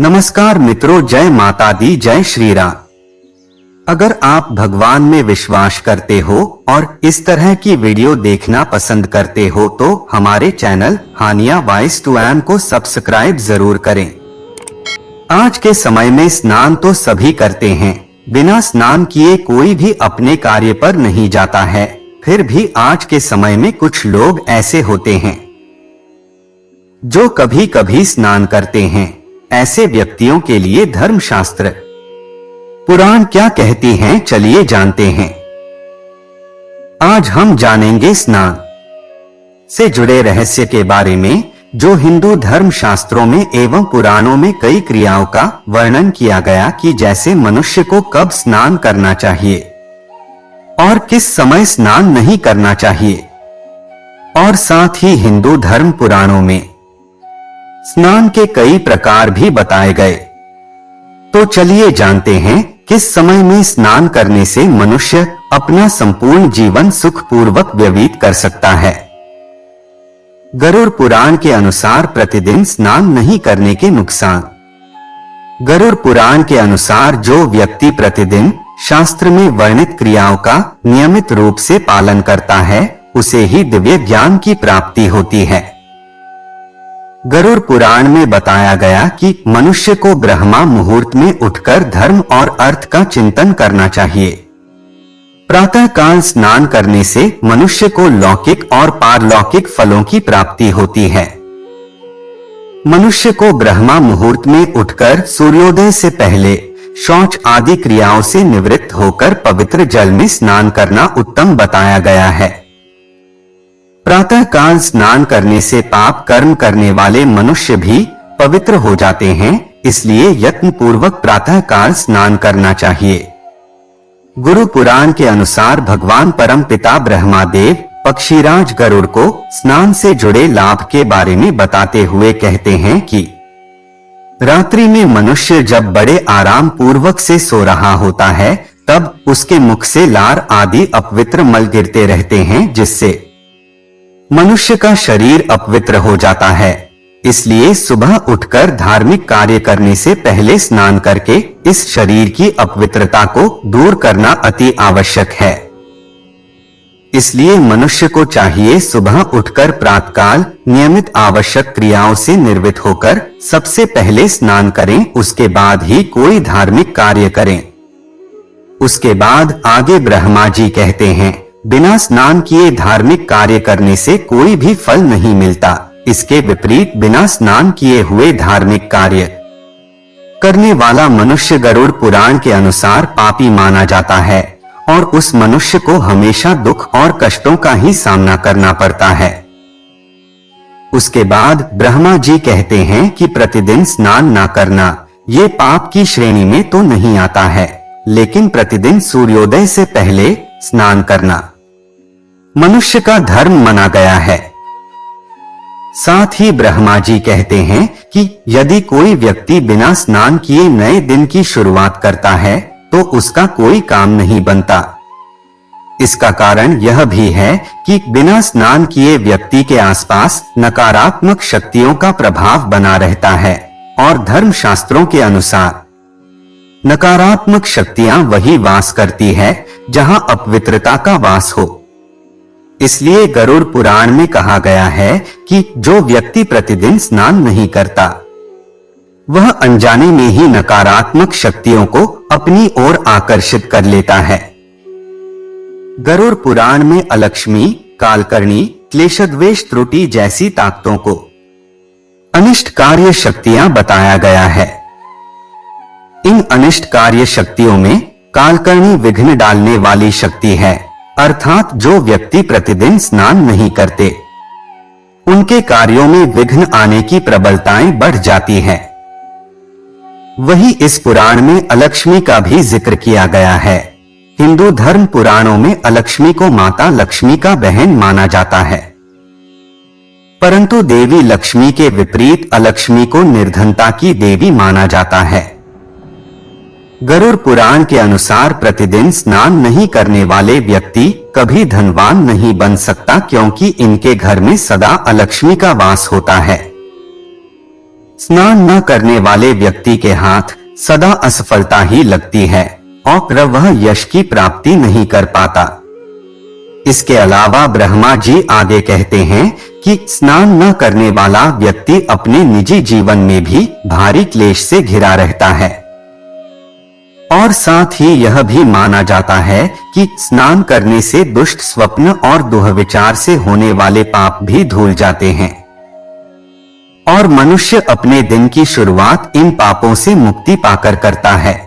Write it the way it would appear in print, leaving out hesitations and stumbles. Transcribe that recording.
नमस्कार मित्रों, जय माता दी, जय श्री राम। अगर आप भगवान में विश्वास करते हो और इस तरह की वीडियो देखना पसंद करते हो तो हमारे channel Haniya voice to M को सब्सक्राइब जरूर करें। आज के समय में स्नान तो सभी करते हैं, बिना स्नान किए कोई भी अपने कार्य पर नहीं जाता है। फिर भी आज के समय में कुछ लोग ऐसे होते हैं जो कभी कभी स्नान करते हैं। ऐसे व्यक्तियों के लिए धर्मशास्त्र पुराण क्या कहती हैं, चलिए जानते हैं। आज हम जानेंगे स्नान से जुड़े रहस्य के बारे में, जो हिंदू धर्म शास्त्रों में एवं पुराणों में कई क्रियाओं का वर्णन किया गया कि जैसे मनुष्य को कब स्नान करना चाहिए और किस समय स्नान नहीं करना चाहिए, और साथ ही हिंदू धर्म पुराणों में स्नान के कई प्रकार भी बताए गए। तो चलिए जानते हैं किस समय में स्नान करने से मनुष्य अपना संपूर्ण जीवन सुखपूर्वक व्यतीत कर सकता है। गरुड़ पुराण के अनुसार प्रतिदिन स्नान नहीं करने के नुकसान। गरुड़ पुराण के अनुसार जो व्यक्ति प्रतिदिन शास्त्र में वर्णित क्रियाओं का नियमित रूप से पालन करता है उसे ही दिव्य ज्ञान की प्राप्ति होती है। गरुड़ पुराण में बताया गया कि मनुष्य को ब्रह्मा मुहूर्त में उठकर धर्म और अर्थ का चिंतन करना चाहिए। प्रातः काल स्नान करने से मनुष्य को लौकिक और पारलौकिक फलों की प्राप्ति होती है। मनुष्य को ब्रह्मा मुहूर्त में उठकर सूर्योदय से पहले शौच आदि क्रियाओं से निवृत्त होकर पवित्र जल में स्नान करना उत्तम बताया गया है। प्रातः काल स्नान करने से पाप कर्म करने वाले मनुष्य भी पवित्र हो जाते हैं, इसलिए यत्न पूर्वक प्रातः काल स्नान करना चाहिए। गुरु पुराण के अनुसार भगवान परम पिता ब्रह्मादेव पक्षीराज गरुड़ को स्नान से जुड़े लाभ के बारे में बताते हुए कहते हैं कि रात्रि में मनुष्य जब बड़े आराम पूर्वक से सो रहा होता है तब उसके मुख से लार आदि अपवित्र मल गिरते रहते हैं, जिससे मनुष्य का शरीर अपवित्र हो जाता है। इसलिए सुबह उठकर धार्मिक कार्य करने से पहले स्नान करके इस शरीर की अपवित्रता को दूर करना अति आवश्यक है। इसलिए मनुष्य को चाहिए सुबह उठकर प्रातःकाल नियमित आवश्यक क्रियाओं से निर्वृत्त होकर सबसे पहले स्नान करें, उसके बाद ही कोई धार्मिक कार्य करें। उसके बाद आगे ब्रह्मा जी कहते हैं, बिना स्नान किए धार्मिक कार्य करने से कोई भी फल नहीं मिलता। इसके विपरीत बिना स्नान किए हुए धार्मिक कार्य करने वाला मनुष्य गरुड़ पुराण के अनुसार पापी माना जाता है और उस मनुष्य को हमेशा दुख और कष्टों का ही सामना करना पड़ता है। उसके बाद ब्रह्मा जी कहते हैं कि प्रतिदिन स्नान न करना ये पाप की श्रेणी में तो नहीं आता है, लेकिन प्रतिदिन सूर्योदय से पहले स्नान करना मनुष्य का धर्म माना गया है। साथ ही ब्रह्मा जी कहते हैं कि यदि कोई व्यक्ति बिना स्नान किए नए दिन की शुरुआत करता है तो उसका कोई काम नहीं बनता। इसका कारण यह भी है कि बिना स्नान किए व्यक्ति के आसपास नकारात्मक शक्तियों का प्रभाव बना रहता है और धर्म शास्त्रों के अनुसार नकारात्मक शक्तियां वही वास करती है जहां अपवित्रता का वास हो। इसलिए गरुड़ पुराण में कहा गया है कि जो व्यक्ति प्रतिदिन स्नान नहीं करता वह अनजाने में ही नकारात्मक शक्तियों को अपनी ओर आकर्षित कर लेता है। गरुड़ पुराण में अलक्ष्मी, कालकर्णी, क्लेशद्वेष त्रुटि जैसी ताकतों को अनिष्ट कार्य शक्तियां बताया गया है। इन अनिष्ट कार्य शक्तियों में कालकर्णी विघ्न डालने वाली शक्ति है, अर्थात जो व्यक्ति प्रतिदिन स्नान नहीं करते उनके कार्यों में विघ्न आने की प्रबलताएं बढ़ जाती हैं। वही इस पुराण में अलक्ष्मी का भी जिक्र किया गया है। हिंदू धर्म पुराणों में अलक्ष्मी को माता लक्ष्मी का बहन माना जाता है, परंतु देवी लक्ष्मी के विपरीत अलक्ष्मी को निर्धनता की देवी माना जाता है। गरुड़ पुराण के अनुसार प्रतिदिन स्नान नहीं करने वाले व्यक्ति कभी धनवान नहीं बन सकता, क्योंकि इनके घर में सदा अलक्ष्मी का वास होता है। स्नान न करने वाले व्यक्ति के हाथ सदा असफलता ही लगती है और वह यश की प्राप्ति नहीं कर पाता। इसके अलावा ब्रह्मा जी आगे कहते हैं कि स्नान न करने वाला व्यक्ति अपने निजी जीवन में भी भारी क्लेश से घिरा रहता है। और साथ ही यह भी माना जाता है कि स्नान करने से दुष्ट स्वप्न और दुर्विचार से होने वाले पाप भी धुल जाते हैं और मनुष्य अपने दिन की शुरुआत इन पापों से मुक्ति पाकर करता है।